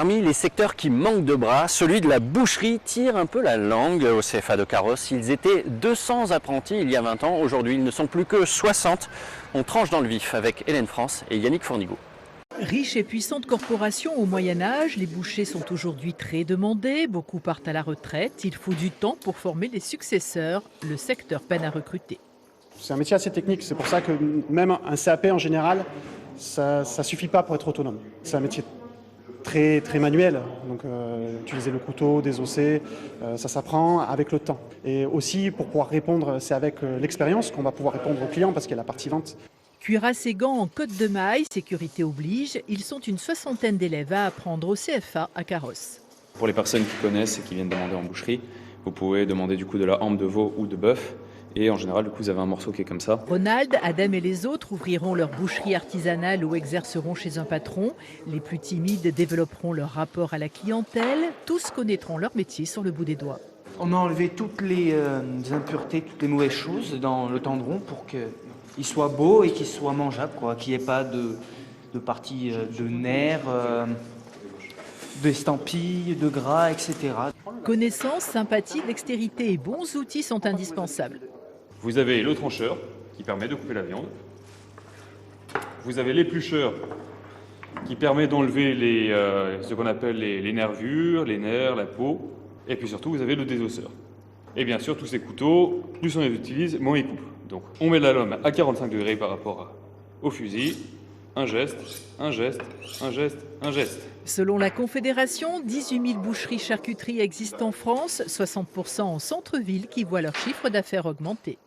Parmi les secteurs qui manquent de bras, celui de la boucherie tire un peu la langue au CFA de Carros. Ils étaient 200 apprentis il y a 20 ans. Aujourd'hui, ils ne sont plus que 60. On tranche dans le vif avec Hélène France et Yannick Fournigaud. Riche et puissante corporation au Moyen-Âge, les bouchers sont aujourd'hui très demandés. Beaucoup partent à la retraite. Il faut du temps pour former les successeurs. Le secteur peine à recruter. C'est un métier assez technique. C'est pour ça que même un CAP en général, ça ne suffit pas pour être autonome. C'est un métier très manuel, donc utiliser le couteau, désosser, ça s'apprend avec le temps. Et aussi pour pouvoir répondre, c'est avec l'expérience qu'on va pouvoir répondre aux clients parce qu'il y a la partie vente. Cuirasse et gants en côte de maille, sécurité oblige, ils sont une 60aine d'élèves à apprendre au CFA à Carros. Pour les personnes qui connaissent et qui viennent demander en boucherie, vous pouvez demander du coup de la hampe de veau ou de bœuf. Et en général, du coup, vous avez un morceau qui est comme ça. Ronald, Adam et les autres ouvriront leur boucherie artisanale ou exerceront chez un patron. Les plus timides développeront leur rapport à la clientèle. Tous connaîtront leur métier sur le bout des doigts. On a enlevé toutes les impuretés, toutes les mauvaises choses dans le tendron pour qu'il soit beau et qu'il soit mangeable, qu'il n'y ait pas de parties de nerfs, d'estampilles, de gras, etc. Connaissance, sympathie, dextérité et bons outils sont indispensables. Vous avez le trancheur qui permet de couper la viande. Vous avez l'éplucheur qui permet d'enlever ce qu'on appelle les nervures, les nerfs, la peau. Et puis surtout, vous avez le désosseur. Et bien sûr, tous ces couteaux, plus on les utilise, moins ils coupent. Donc on met la lame à 45 degrés par rapport au fusil. Un geste, un geste, un geste, un geste. Selon la Confédération, 18 000 boucheries-charcuteries existent en France, 60% en centre-ville qui voient leur chiffre d'affaires augmenter.